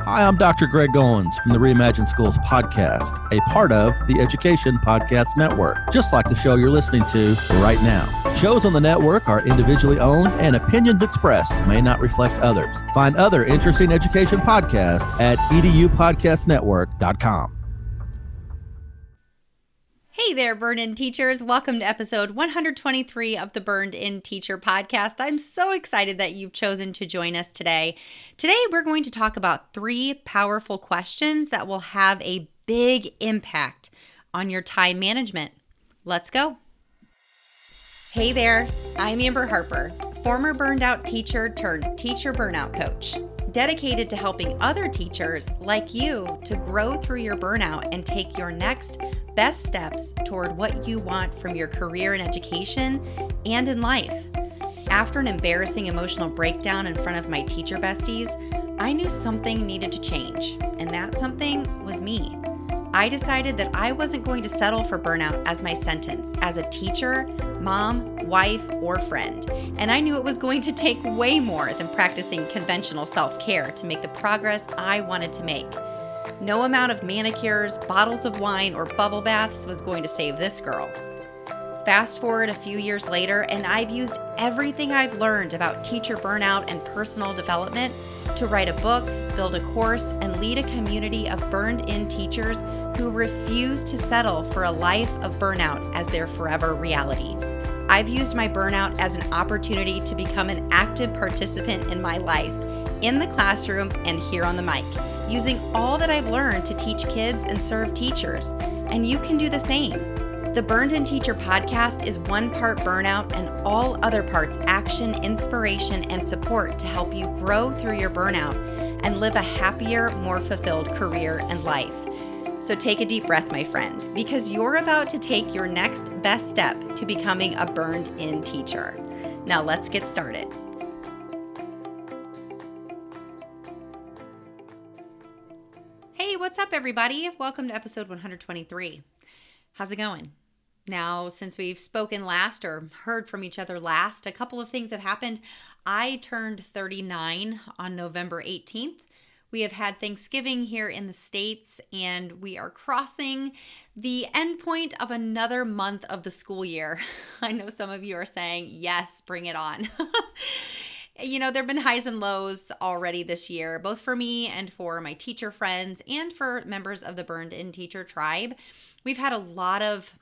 Hi, I'm Dr. Greg Owens from the Reimagine Schools podcast, a part of the Education Podcast Network, just like the show you're listening to right now. Shows on the network are individually owned and opinions expressed may not reflect others. Find other interesting education podcasts at edupodcastnetwork.com. Hey there, Burned-In Teachers. Welcome to episode 123 of the Burned-In Teacher podcast. I'm so excited that you've chosen to join us today. Today, we're going to talk about 3 powerful questions that will have a big impact on your time management. Let's go. Hey there, I'm Amber Harper, former burned-out teacher turned teacher burnout coach, dedicated to helping other teachers like you to grow through your burnout and take your next best steps toward what you want from your career in education and in life. After an embarrassing emotional breakdown in front of my teacher besties, I knew something needed to change, and that something was me. I decided that I wasn't going to settle for burnout as my sentence as a teacher, mom, wife, or friend. And I knew it was going to take way more than practicing conventional self-care to make the progress I wanted to make. No amount of manicures, bottles of wine, or bubble baths was going to save this girl. Fast forward a few years later, and I've used everything I've learned about teacher burnout and personal development to write a book, build a course, and lead a community of burned-in teachers who refuse to settle for a life of burnout as their forever reality. I've used my burnout as an opportunity to become an active participant in my life, in the classroom and here on the mic, using all that I've learned to teach kids and serve teachers. And you can do the same. The Burned-In Teacher podcast is 1 part burnout and all other parts action, inspiration, and support to help you grow through your burnout and live a happier, more fulfilled career and life. So take a deep breath, my friend, because you're about to take your next best step to becoming a burned-in teacher. Now let's get started. Hey, what's up, everybody? Welcome to episode 123. How's it going? Now, since we've spoken last or heard from each other last, a couple of things have happened. I turned 39 on November 18th. We have had Thanksgiving here in the States, and we are crossing the end point of another month of the school year. I know some of you are saying, yes, bring it on. You know, there have been highs and lows already this year, both for me and for my teacher friends and for members of the Burned-In Teacher tribe. We've had a lot of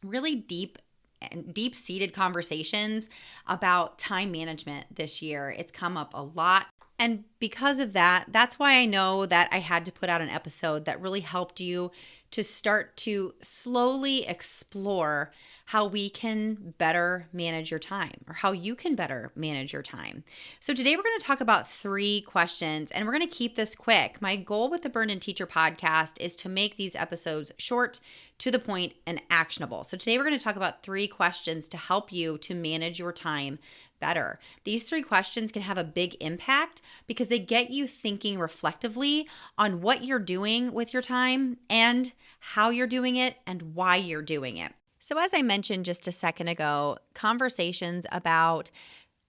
really deep-seated conversations about time management this year. It's come up a lot. And because of that, that's why I know that I had to put out an episode that really helped you to start to slowly explore how we can better manage your time, or how you can better manage your time. So today we're going to talk about 3 questions, and we're going to keep this quick. My goal with the Burned-In Teacher podcast is to make these episodes short, to the point, and actionable. So today we're going to talk about 3 questions to help you to manage your time better. These 3 questions can have a big impact because they get you thinking reflectively on what you're doing with your time and how you're doing it and why you're doing it. So as I mentioned just a second ago, conversations about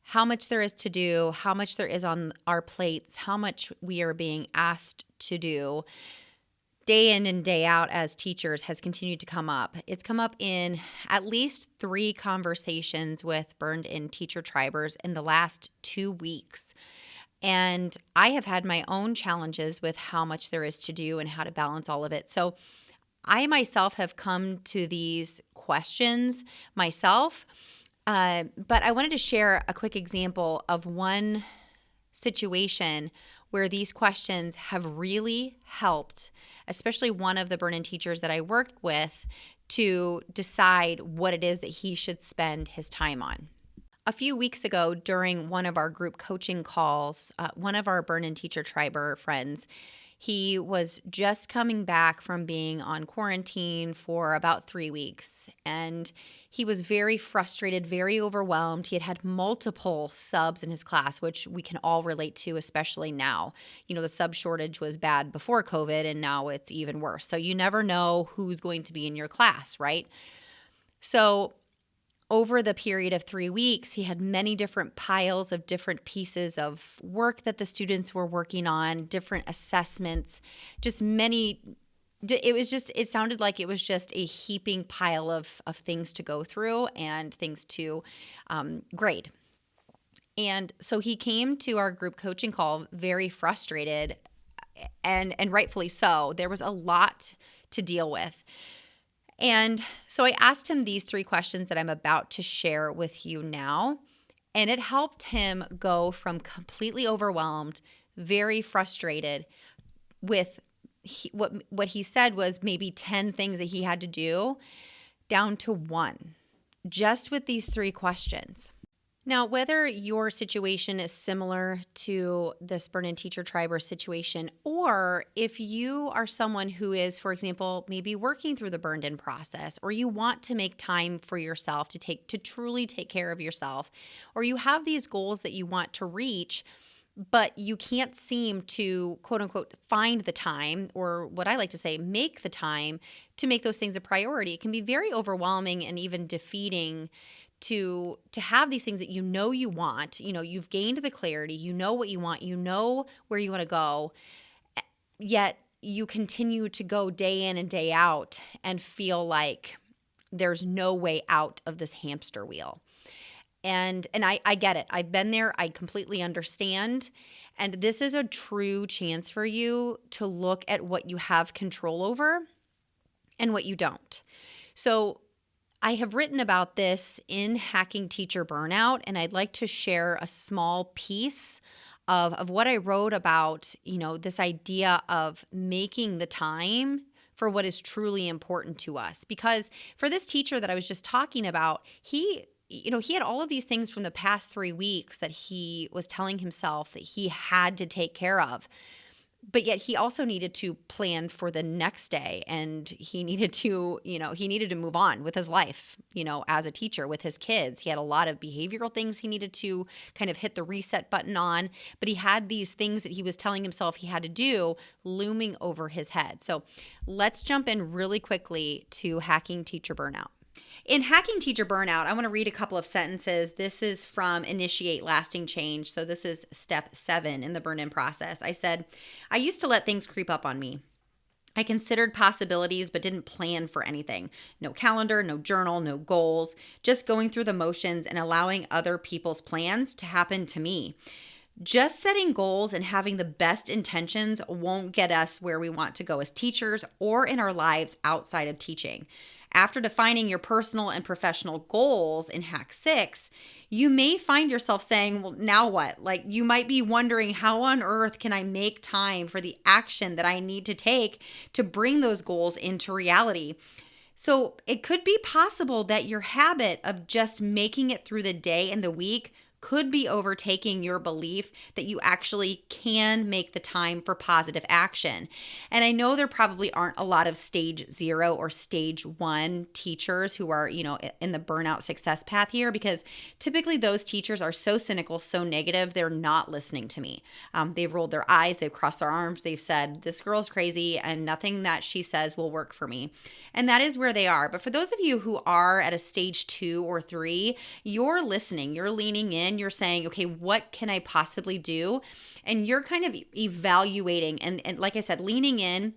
how much there is to do, how much there is on our plates, how much we are being asked to do day in and day out as teachers has continued to come up. It's come up in at least 3 conversations with burned-in teacher tribers in the last 2 weeks. And I have had my own challenges with how much there is to do and how to balance all of it. So I myself have come to these questions myself, but I wanted to share a quick example of one situation where these questions have really helped, especially one of the burn-in teachers that I work with, to decide what it is that he should spend his time on. A few weeks ago, during one of our group coaching calls, one of our burn-in teacher triber friends, he was just coming back from being on quarantine for about 3 weeks, and he was very frustrated, very overwhelmed. He had multiple subs in his class, which we can all relate to, especially now. You know, the sub shortage was bad before COVID, and now it's even worse. So you never know who's going to be in your class, right? So over the period of 3 weeks, he had many different piles of different pieces of work that the students were working on, different assessments, just many. It sounded like it was just a heaping pile of things to go through and things to grade. And so he came to our group coaching call very frustrated, and rightfully so. There was a lot to deal with. And so I asked him these 3 questions that I'm about to share with you now, and it helped him go from completely overwhelmed, very frustrated with what he said was maybe 10 things that he had to do, down to 1, just with these 3 questions. Now, whether your situation is similar to this Burn-In Teacher Tribe or situation, or if you are someone who is, for example, maybe working through the burned-in process, or you want to make time for yourself to truly take care of yourself, or you have these goals that you want to reach, but you can't seem to, quote unquote, find the time, or what I like to say, make the time to make those things a priority. It can be very overwhelming and even defeating to have these things that you want. You've gained the clarity, you know what you want, you know where you want to go, yet you continue to go day in and day out and feel like there's no way out of this hamster wheel. And I get it. I've been there. I completely understand. And this is a true chance for you to look at what you have control over and what you don't. So I have written about this in Hacking Teacher Burnout, and I'd like to share a small piece of what I wrote about, this idea of making the time for what is truly important to us. Because for this teacher that I was just talking about, he had all of these things from the past 3 weeks that he was telling himself that he had to take care of. But yet he also needed to plan for the next day, and he needed to move on with his life, as a teacher with his kids. He had a lot of behavioral things he needed to kind of hit the reset button on, but he had these things that he was telling himself he had to do looming over his head. So let's jump in really quickly to Hacking Teacher Burnout. In Hacking Teacher Burnout, I want to read a couple of sentences. This is from Initiate Lasting Change. So this is step 7 in the burn-in process. I said, I used to let things creep up on me. I considered possibilities but didn't plan for anything. No calendar, no journal, no goals, just going through the motions and allowing other people's plans to happen to me. Just setting goals and having the best intentions won't get us where we want to go as teachers or in our lives outside of teaching. After defining your personal and professional goals in Hack 6, you may find yourself saying, well, now what? Like, you might be wondering, how on earth can I make time for the action that I need to take to bring those goals into reality? So it could be possible that your habit of just making it through the day and the week could be overtaking your belief that you actually can make the time for positive action. And I know there probably aren't a lot of stage 0 or stage 1 teachers who are, in the burnout success path here, because typically those teachers are so cynical, so negative, they're not listening to me. They've rolled their eyes, they've crossed their arms, they've said, this girl's crazy and nothing that she says will work for me. And that is where they are. But for those of you who are at a stage 2 or 3, you're listening, you're leaning in, you're saying, okay, what can I possibly do? And you're kind of evaluating and like I said, leaning in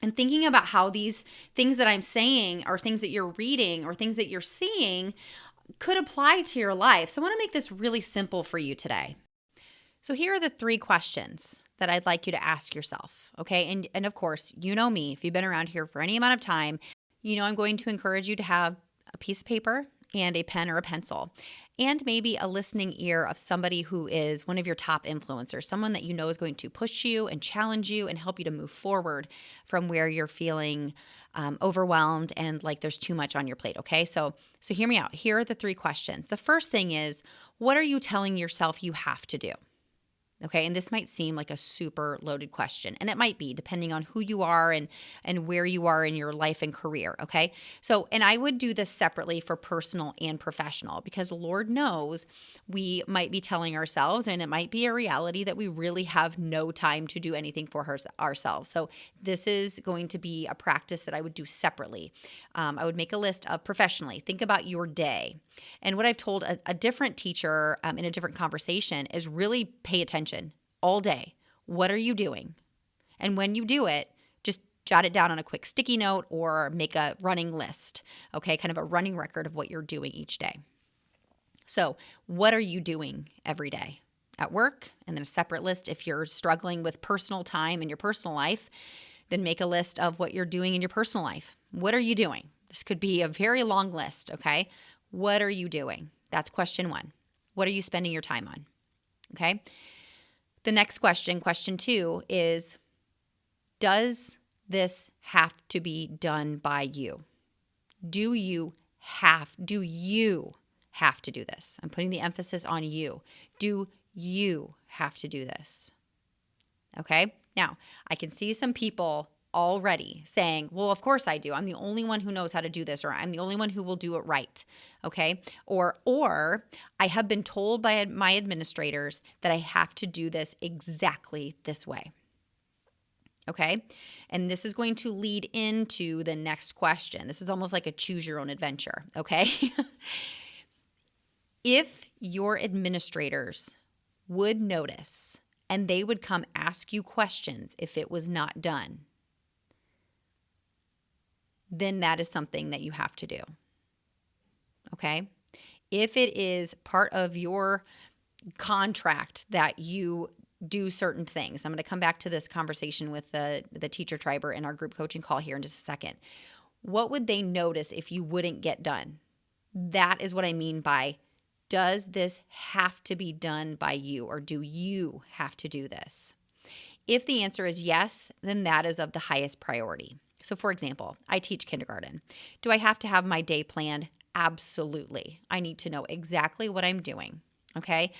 and thinking about how these things that I'm saying or things that you're reading or things that you're seeing could apply to your life. So I want to make this really simple for you today. So here are the 3 questions that I'd like you to ask yourself, okay? And of course, you know me, if you've been around here for any amount of time, I'm going to encourage you to have a piece of paper and a pen or a pencil, and maybe a listening ear of somebody who is one of your top influencers, someone that you know is going to push you and challenge you and help you to move forward from where you're feeling overwhelmed and like there's too much on your plate, okay? So hear me out. Here are the 3 questions. The first thing is, what are you telling yourself you have to do? Okay, and this might seem like a super loaded question, and it might be depending on who you are and where you are in your life and career. Okay, so and I would do this separately for personal and professional because Lord knows we might be telling ourselves, and it might be a reality that we really have no time to do anything for ourselves. So this is going to be a practice that I would do separately. I would make a list of professionally. Think about your day. And what I've told a different teacher in a different conversation is really pay attention all day. What are you doing? And when you do it, just jot it down on a quick sticky note or make a running list, okay? Kind of a running record of what you're doing each day. So what are you doing every day at work? And then a separate list if you're struggling with personal time in your personal life, then make a list of what you're doing in your personal life. What are you doing? This could be a very long list, okay? What are you doing? That's question one. What are you spending your time on? Okay. The next question, question two, is does this have to be done by you? Do you have to do this? I'm putting the emphasis on you. Do you have to do this? Okay. Now, I can see some people already saying, well, of course I do. I'm the only one who knows how to do this, or I'm the only one who will do it right. Okay. Or I have been told by my administrators that I have to do this exactly this way. Okay. And this is going to lead into the next question. This is almost like a choose your own adventure. Okay. If your administrators would notice and they would come ask you questions if it was not done, then that is something that you have to do. Okay? If it is part of your contract that you do certain things, I'm going to come back to this conversation with the teacher triber in our group coaching call here in just a second. What would they notice if you wouldn't get done? That is what I mean by, does this have to be done by you, or do you have to do this? If the answer is yes, then that is of the highest priority. So for example, I teach kindergarten. Do I have to have my day planned? Absolutely. I need to know exactly what I'm doing. Okay.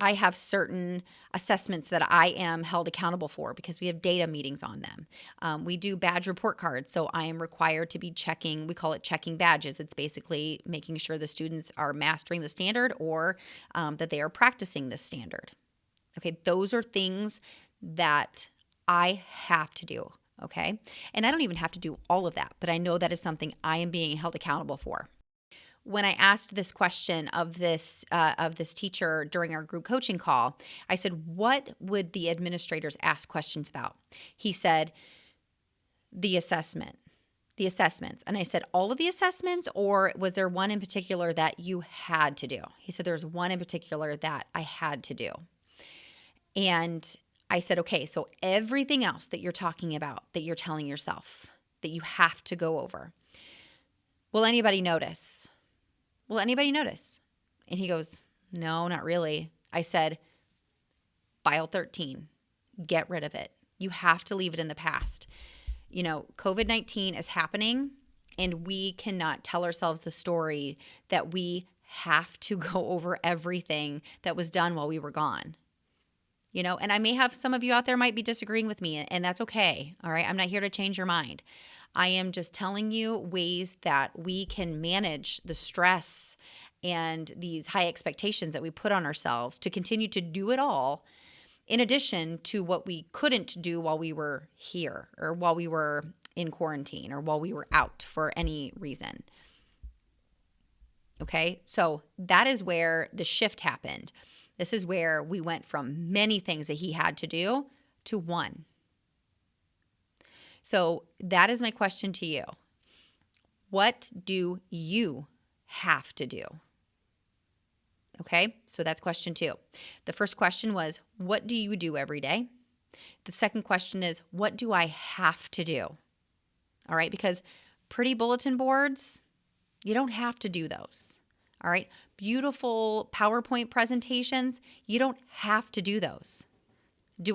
I have certain assessments that I am held accountable for because we have data meetings on them. We do badge report cards. So I am required to be checking, we call it checking badges. It's basically making sure the students are mastering the standard or that they are practicing this standard. Okay. Those are things that I have to do. Okay. And I don't even have to do all of that, but I know that is something I am being held accountable for. When I asked this question of this teacher during our group coaching call, I said, what would the administrators ask questions about? He said, the assessments. And I said, all of the assessments, or was there one in particular that you had to do? He said, there's one in particular that I had to do. And I said, okay, so everything else that you're talking about, that you're telling yourself, that you have to go over, will anybody notice? Will anybody notice? And he goes, no, not really. I said, file 13, get rid of it. You have to leave it in the past. You know, COVID-19 is happening, and we cannot tell ourselves the story that we have to go over everything that was done while we were gone. You know, and I may have some of you out there might be disagreeing with me, and that's okay. All right. I'm not here to change your mind. I am just telling you ways that we can manage the stress and these high expectations that we put on ourselves to continue to do it all, in addition to what we couldn't do while we were here, or while we were in quarantine, or while we were out for any reason. Okay. So that is where the shift happened. This is where we went from many things that he had to do to one. So that is my question to you. What do you have to do? Okay, so that's question 2. The first question was, what do you do every day? The second question is, what do I have to do? All right, because pretty bulletin boards, you don't have to do those. All right, beautiful PowerPoint presentations, you don't have to do those.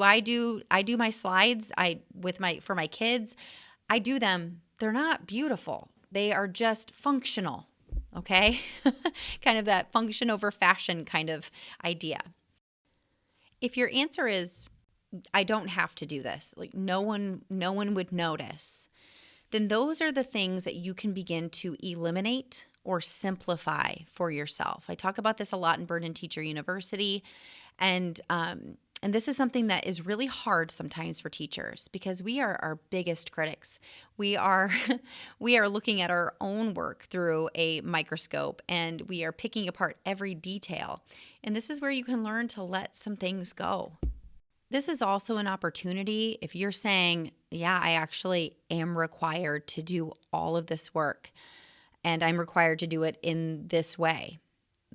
I do my slides for my kids. I do them. They're not beautiful. They are just functional. Okay? Kind of that function over fashion kind of idea. If your answer is, I don't have to do this, like no one would notice, then those are the things that you can begin to eliminate or simplify for yourself. I talk about this a lot in Burn In Teacher University, and this is something that is really hard sometimes for teachers because we are our biggest critics. We are we are looking at our own work through a microscope, and we are picking apart every detail. And this is where you can learn to let some things go. This is also an opportunity if you're saying, yeah, I actually am required to do all of this work, and I'm required to do it in this way.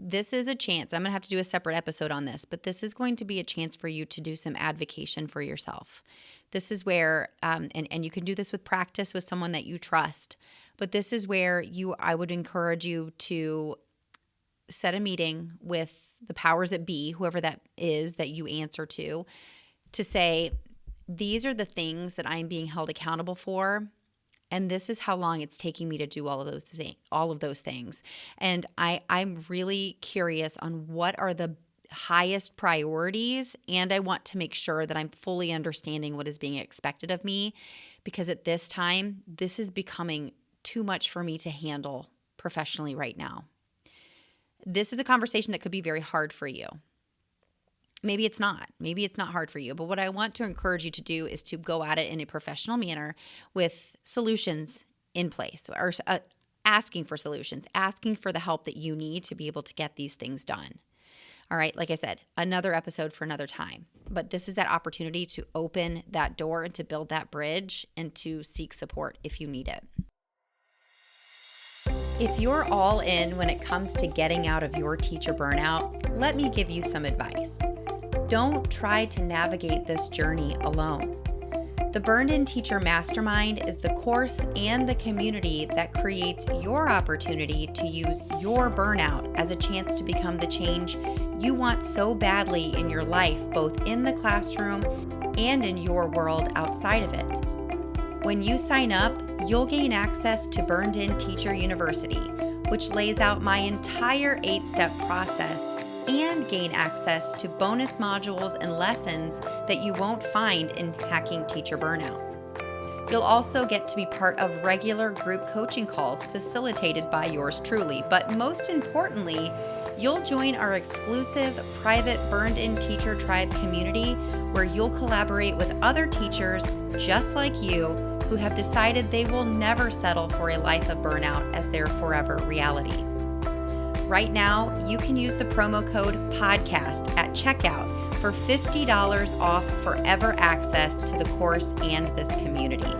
This is a chance. I'm going to have to do a separate episode on this, but this is going to be a chance for you to do some advocation for yourself. This is where, and you can do this with practice with someone that you trust, but this is where I would encourage you to set a meeting with the powers that be, whoever that is that you answer to say, these are the things that I'm being held accountable for, and this is how long it's taking me to do all of those things. And I'm really curious on what are the highest priorities, and I want to make sure that I'm fully understanding what is being expected of me, because at this time, this is becoming too much for me to handle professionally right now. This is a conversation that could be very hard for you. Maybe it's not. Maybe it's not hard for you. But what I want to encourage you to do is to go at it in a professional manner with solutions in place, or asking for solutions, asking for the help that you need to be able to get these things done. All right, like I said, another episode for another time. But this is that opportunity to open that door and to build that bridge and to seek support if you need it. If you're all in when it comes to getting out of your teacher burnout, let me give you some advice. Don't try to navigate this journey alone. The Burned In Teacher Mastermind is the course and the community that creates your opportunity to use your burnout as a chance to become the change you want so badly in your life, both in the classroom and in your world outside of it. When you sign up, you'll gain access to Burned In Teacher University, which lays out my entire 8-step process, and gain access to bonus modules and lessons that you won't find in Hacking Teacher Burnout. You'll also get to be part of regular group coaching calls facilitated by yours truly, but most importantly, you'll join our exclusive private Burned In Teacher Tribe community where you'll collaborate with other teachers just like you who have decided they will never settle for a life of burnout as their forever reality. Right now, you can use the promo code PODCAST at checkout for $50 off forever access to the course and this community.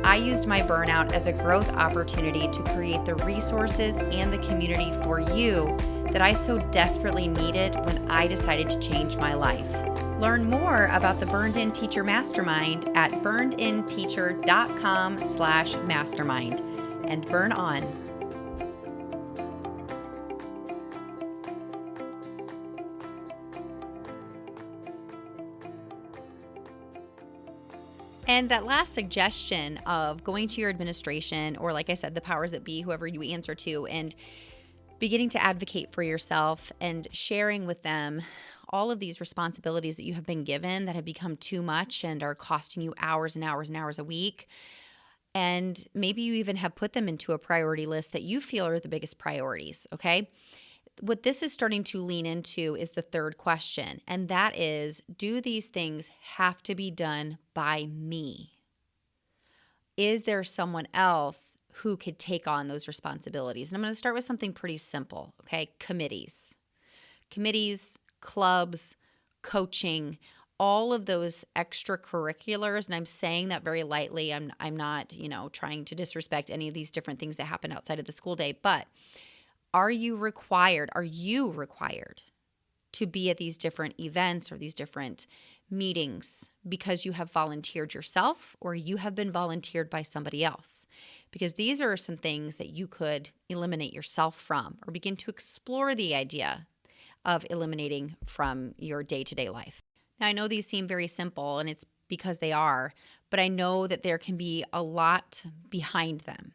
I used my burnout as a growth opportunity to create the resources and the community for you that I so desperately needed when I decided to change my life. Learn more about the Burned In Teacher Mastermind at burnedinteacher.com/mastermind, and burn on. And that last suggestion of going to your administration, or like I said, the powers that be, whoever you answer to, and beginning to advocate for yourself and sharing with them all of these responsibilities that you have been given that have become too much and are costing you hours and hours and hours a week. And maybe you even have put them into a priority list that you feel are the biggest priorities, okay? What this is starting to lean into is the third question, and that is, do these things have to be done by me? Is there someone else who could take on those responsibilities? And I'm going to start with something pretty simple, okay? Committees, clubs, coaching, all of those extracurriculars, and I'm saying that very lightly. I'm not, trying to disrespect any of these different things that happen outside of the school day, but are you required to be at these different events or these different meetings because you have volunteered yourself or you have been volunteered by somebody else? Because these are some things that you could eliminate yourself from, or begin to explore the idea of eliminating from your day-to-day life. Now, I know these seem very simple, and it's because they are, but I know that there can be a lot behind them.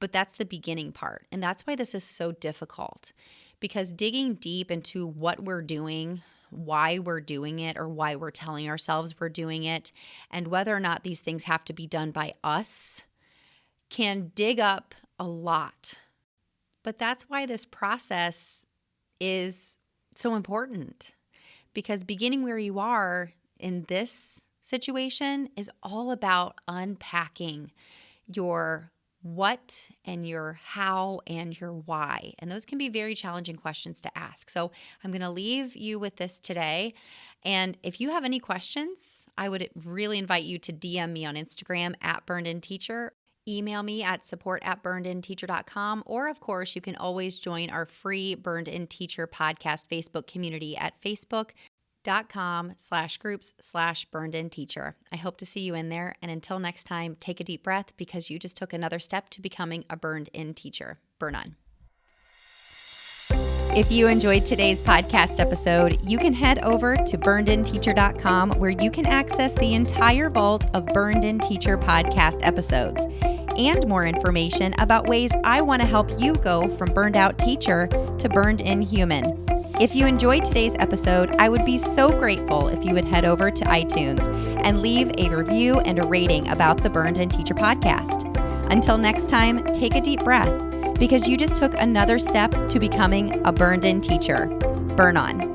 But that's the beginning part. And that's why this is so difficult, because digging deep into what we're doing, why we're doing it or why we're telling ourselves we're doing it, and whether or not these things have to be done by us can dig up a lot. But that's why this process is so important, because beginning where you are in this situation is all about unpacking your what and your how and your why. And those can be very challenging questions to ask. So I'm going to leave you with this today. And if you have any questions, I would really invite you to DM me on Instagram at burnedinteacher, email me at support@burnedinteacher.com, or of course, you can always join our free Burned In Teacher podcast Facebook community at facebook.com/groups/burnedinteacher. I hope to see you in there. And until next time, take a deep breath, because you just took another step to becoming a burned in teacher. Burn on. If you enjoyed today's podcast episode, you can head over to burnedinteacher.com, where you can access the entire vault of Burned In Teacher podcast episodes and more information about ways I want to help you go from burned out teacher to burned in human. If you enjoyed today's episode, I would be so grateful if you would head over to iTunes and leave a review and a rating about the Burned In Teacher podcast. Until next time, take a deep breath, because you just took another step to becoming a burned in teacher. Burn on.